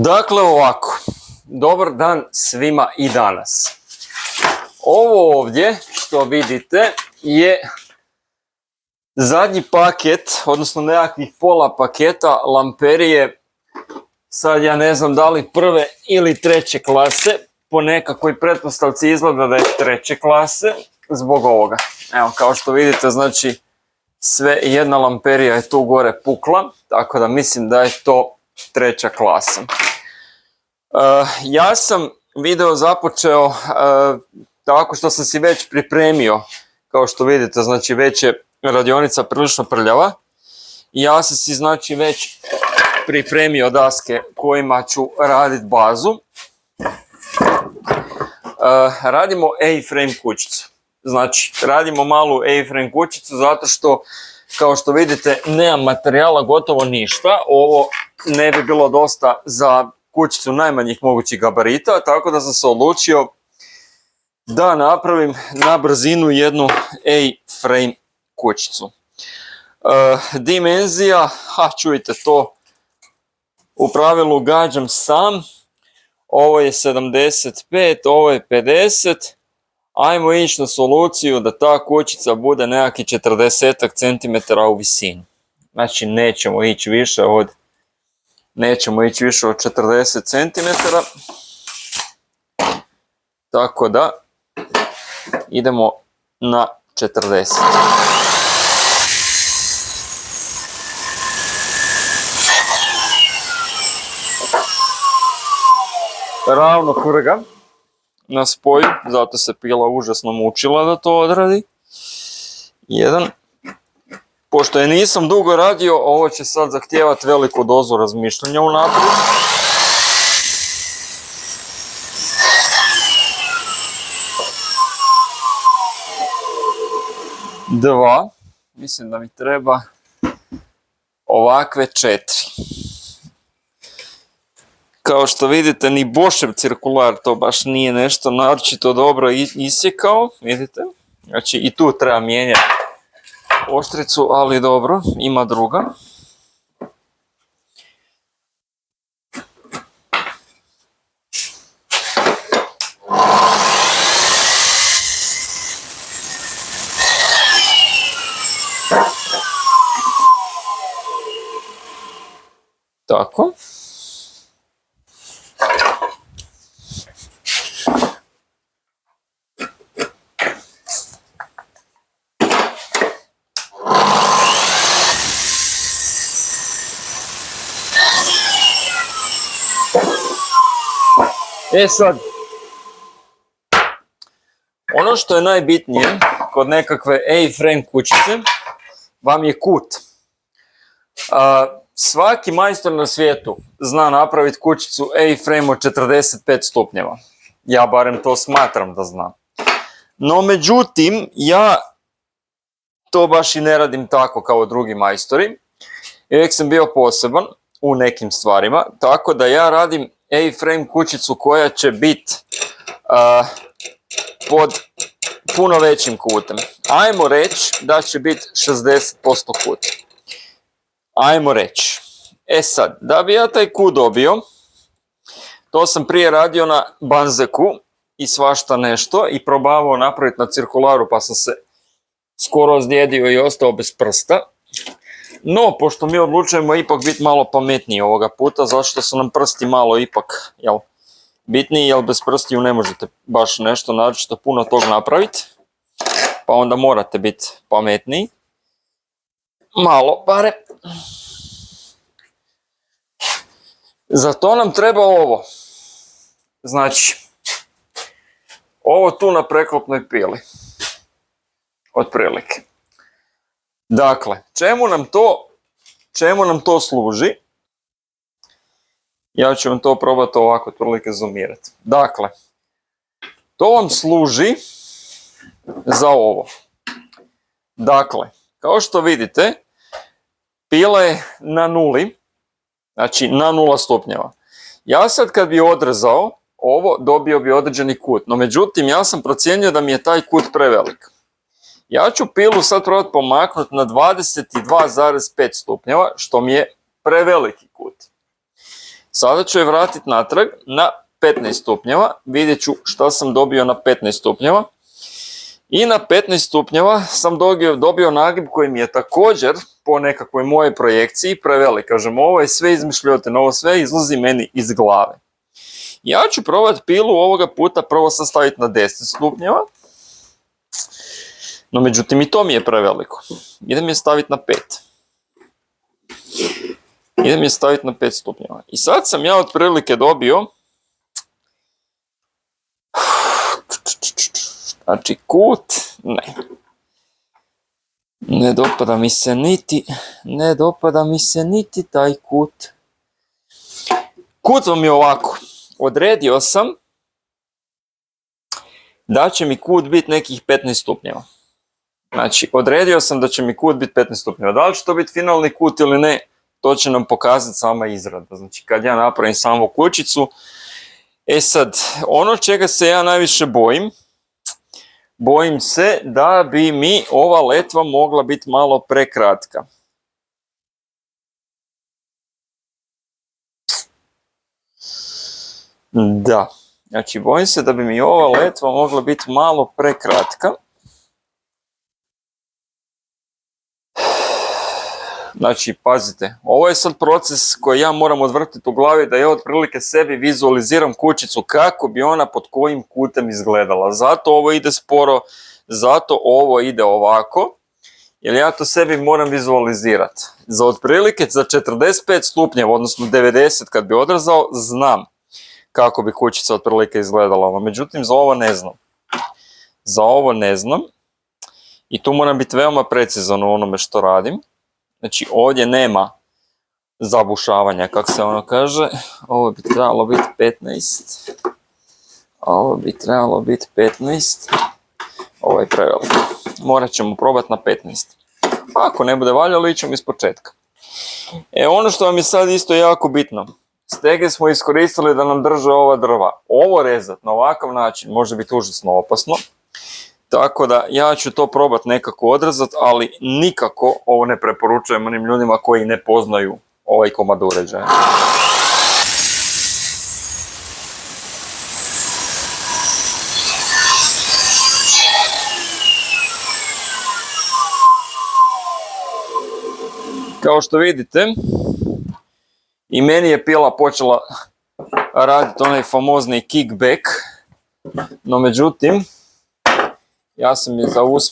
Dakle ovako, dobar dan svima i danas. Ovo ovdje što vidite je zadnji paket, odnosno nekakvih pola paketa lamperije, sad ja ne znam da li prve ili treće klase, po nekakvoj pretpostavci izgleda da je treće klase zbog ovoga. Evo kao što vidite, znači sve jedna lamperija je tu gore pukla, tako da mislim da je to treća klasa. Ja sam video započeo tako što sam si već pripremio, kao što vidite, znači već je radionica prilično prljava. Ja sam si znači već pripremio daske kojima ću raditi bazu. Radimo A-frame kućicu. Znači radimo malu A-frame kućicu zato što, kao što vidite, nemam materijala gotovo ništa. Ovo ne bi bilo dosta za kućicu najmanjih mogućih gabarita, tako da sam se odlučio da napravim na brzinu jednu A-frame kućicu. Dimenzija, čujte to, u pravilu gađam sam. Ovo je 75, ovo je 50. Ajmo ići na soluciju da ta kućica bude nekakvih 40 cm u visini. Znači nećemo ići više od 40 cm. Tako da idemo na 40. Ravno krga na spoju, zato se pila užasno mučila da to odradi. Jedan. Pošto je nisam dugo radio, ovo će sad zahtijevati veliku dozu razmišljanja unaprijed. Dva. Mislim da mi treba ovakve 4. Kao što vidite, ni Boschev cirkular to baš nije nešto naročito dobro isjekao, vidite. Znači i tu treba mijenjati oštricu, ali dobro, ima druga. Tako. Sad, ono što je najbitnije kod nekakve A-frame kućice vam je kut. Svaki majstor na svijetu zna napraviti kućicu A-frame od 45 stupnjeva. Ja barem to smatram da znam. No međutim, ja to baš i ne radim tako kao drugi majstori. Uvijek sam bio poseban u nekim stvarima, tako da ja radim A-frame kućicu koja će biti pod puno većim kutem. Ajmo reći da će biti 60% kut. Ajmo reći. Sad, da bi ja taj kut dobio, to sam prije radio na Banzeku i svašta nešto i probavao napraviti na cirkularu, pa sam se skoro ozlijedio i ostao bez prsta. No, pošto mi odlučujemo ipak biti malo pametniji ovoga puta, zato što su nam prsti malo ipak bitniji, jer bez prstiju ne možete baš nešto naročito puno tog napraviti, pa onda morate biti pametniji. Malo bare. Za to nam treba ovo. Znači, ovo tu na preklopnoj pili. Otprilike. Dakle, čemu nam to služi? Ja ću vam to probati ovako otprilike zoomirati. Dakle, to vam služi za ovo. Dakle, kao što vidite, pila je na nuli, znači na 0 stupnjeva. Ja sad kad bi odrezao ovo, dobio bi određeni kut, no međutim ja sam procijenio da mi je taj kut prevelik. Ja ću pilu sad probati pomaknuti na 22,5 stupnjeva, što mi je preveliki kut. Sada ću je vratiti natrag na 15 stupnjeva. Vidjet ću što sam dobio na 15 stupnjeva. I na 15 stupnjeva sam dobio nagib koji mi je također po nekakvoj mojej projekciji prevelik. Kažem, ovo je sve izmišljotina, ovo sve izlazi meni iz glave. Ja ću probati pilu ovoga puta prvo sam staviti na 10 stupnjeva. No međutim i to mi je preveliko. Idem je staviti na 5. Idem je staviti na 5 stupnjeva. I sad sam ja otprilike dobio... Znači kut, ne dopada mi se niti taj kut. Kut vam je ovako, odredio sam da će mi kut biti nekih 15 stupnjeva. Znači, odredio sam da će mi kut biti 15 stupnjeva. Da li će to biti finalni kut ili ne, to će nam pokazati sama izrada. Znači, kad ja napravim samu kućicu, sad, ono čega se ja najviše bojim se da bi mi ova letva mogla biti malo prekratka. Da, znači bojim se da bi mi ova letva mogla biti malo prekratka. Znači, pazite, ovo je sad proces koji ja moram odvrtiti u glavi da ja otprilike sebi vizualiziram kućicu kako bi ona pod kojim kutem izgledala. Zato ovo ide sporo, zato ovo ide ovako, jer ja to sebi moram vizualizirati. Za otprilike za 45 stupnjeva, odnosno 90 kad bi odrezao, znam kako bi kućica otprilike izgledala. Međutim, za ovo ne znam i tu moram biti veoma precizan u onome što radim. Znači ovdje nema zabušavanja, kako se ono kaže. Ovo bi trebalo biti 15. Ovo bi trebalo biti 15. Ovo je preveliko. Morat ćemo probati na 15. Ako ne bude valjalo, ićemo iz početka. Ono što vam je sad isto jako bitno. Stege smo iskoristili da nam drže ova drva. Ovo rezat na ovakav način može biti užasno opasno. Tako da ja ću to probati nekako odrezati, ali nikako ovo ne preporučujem onim ljudima koji ne poznaju ovaj komad uređaja. Kao što vidite, i meni je pila počela raditi onaj famozni kickback, no međutim,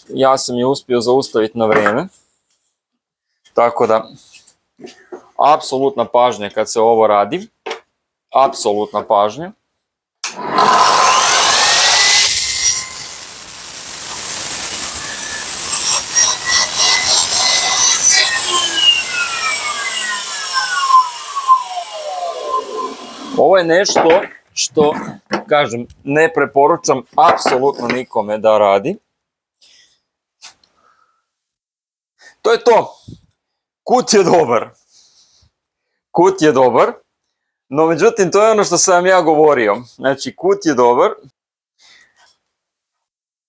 ja sam je uspio zaustaviti na vrijeme. Tako da, apsolutna pažnja kad se ovo radi. Apsolutna pažnja. Ovo je nešto što, kažem, ne preporučam apsolutno nikome da radi. To je to. Kut je dobar. Kut je dobar. No međutim, to je ono što sam ja govorio. Znači, kut je dobar.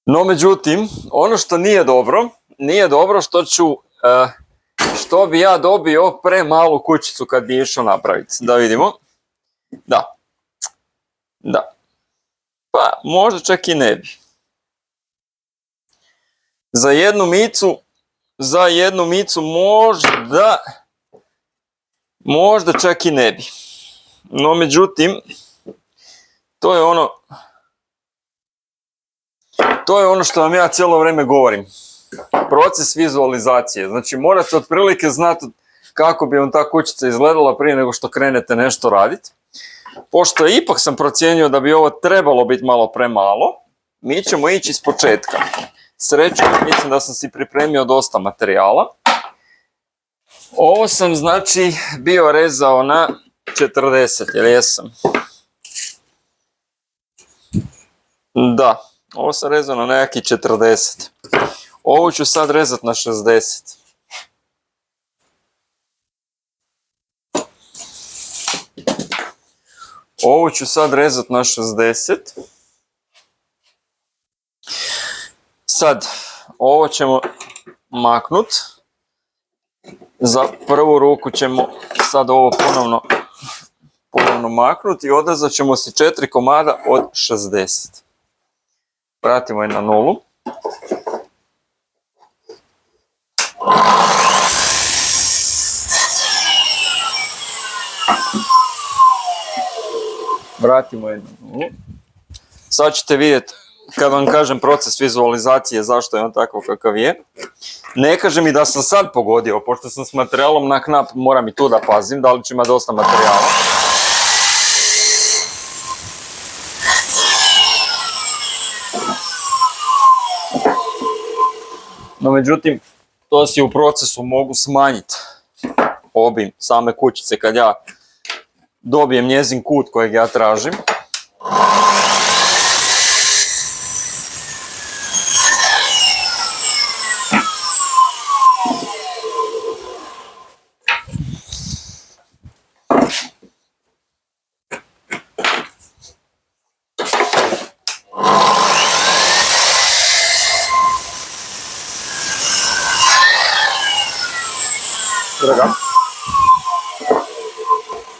No međutim, ono što nije dobro što bi ja dobio premalu kućicu kad bi išao napraviti. Da vidimo. Da. Pa, možda čak i ne bi. Za jednu micu možda čak i ne bi. No međutim, to je ono što vam ja cijelo vrijeme govorim. Proces vizualizacije. Znači morate otprilike znati kako bi vam ta kućica izgledala prije nego što krenete nešto raditi. Pošto ipak sam procijenio da bi ovo trebalo biti malo premalo, mi ćemo ići iz početka. Srećom, mislim da sam si pripremio dosta materijala. Ovo sam znači bio rezao na 40, jer jesam. Da, ovo sam rezao na nekakvih 40. Ovo ću sad rezati na 60. Ovo ću sad rezati na 60. Sad, ovo ćemo maknut. Za prvu ruku ćemo sad ovo ponovno ponovno maknuti i odrezat ćemo si 4 komada od 60. Vratimo je na nulu. Vratimo je na nulu. Sad ćete vidjeti kad vam kažem proces vizualizacije zašto je on takav kakav je. Ne kažem i da sam sad pogodio, pošto sam s materijalom na knap, moram i tu da pazim, da li će imati dosta materijala. No međutim, to si u procesu mogu smanjiti obim same kućice kad ja dobijem njezin kut kojeg ja tražim.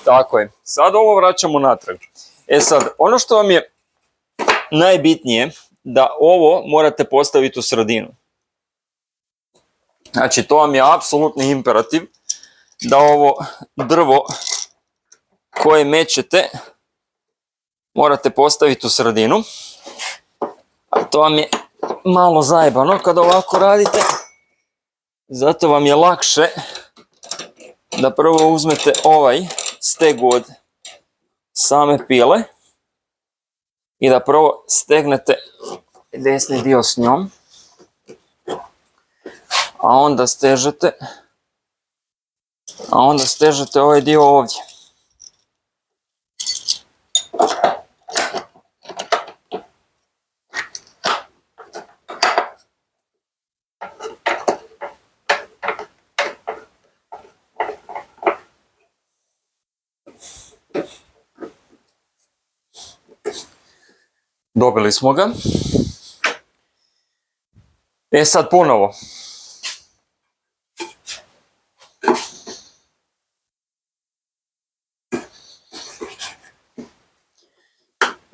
Tako je. Sad ovo vraćamo natrag. Sad, ono što vam je najbitnije, da ovo morate postaviti u sredinu. Znači, to vam je apsolutni imperativ, da ovo drvo koje mećete morate postaviti u sredinu. A to vam je malo zajebano kad ovako radite. Zato vam je lakše da prvo uzmete ovaj stegu od same pile i da prvo stegnete desni dio s njom, a onda stežete ovaj dio ovdje. Dobili smo ga. Sad ponovo.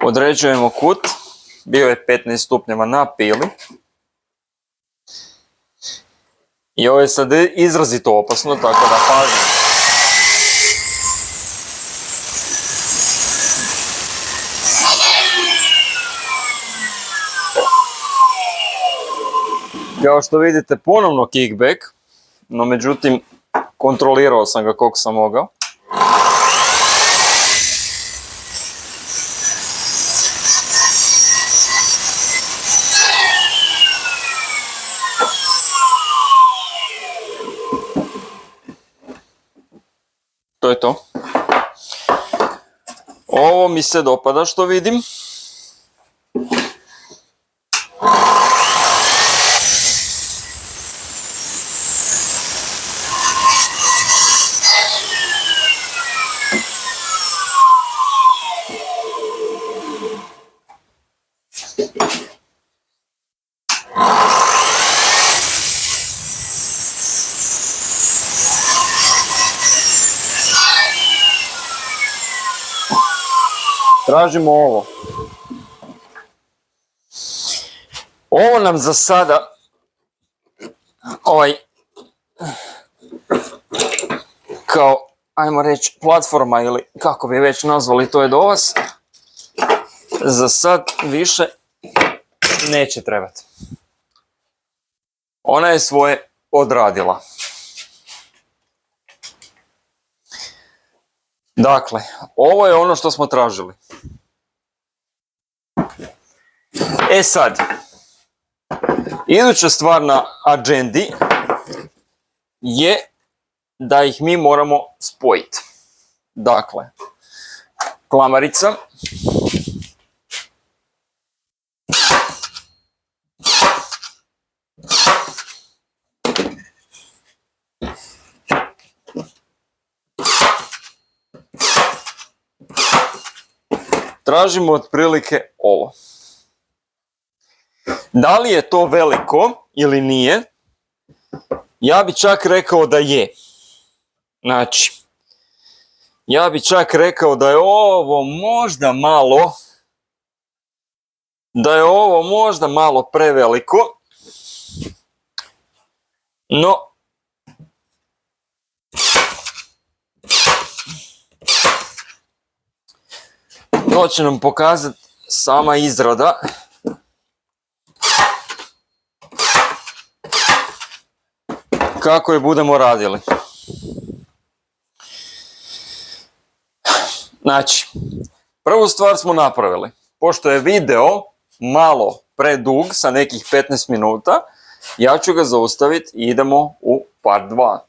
Određujemo kut. Bio je 15 stupnjeva na pili. I ovo je sad izrazito opasno, tako da pazite. Kao što vidite, ponovno kickback, no međutim kontrolirao sam ga koliko sam mogao. To je to. Ovo mi se dopada što vidim. Tražimo ovo. Ovo nam za sada, kao, ajmo reći, platforma ili kako bi već nazvali, to je do vas, za sad više neće trebati. Ona je svoje odradila. Dakle, ovo je ono što smo tražili. Sad, iduća stvar na agendi je da ih mi moramo spojiti. Dakle, klamarica. Tražimo otprilike ovo. Da li je to veliko ili nije? Ja bi čak rekao da je. Znači, Ja bi čak rekao da je ovo možda malo preveliko. No, to će nam pokazati sama izrada. Kako je budemo radili. Znači, prvu stvar smo napravili. Pošto je video malo predug sa nekih 15 minuta, ja ću ga zaustaviti i idemo u part 2.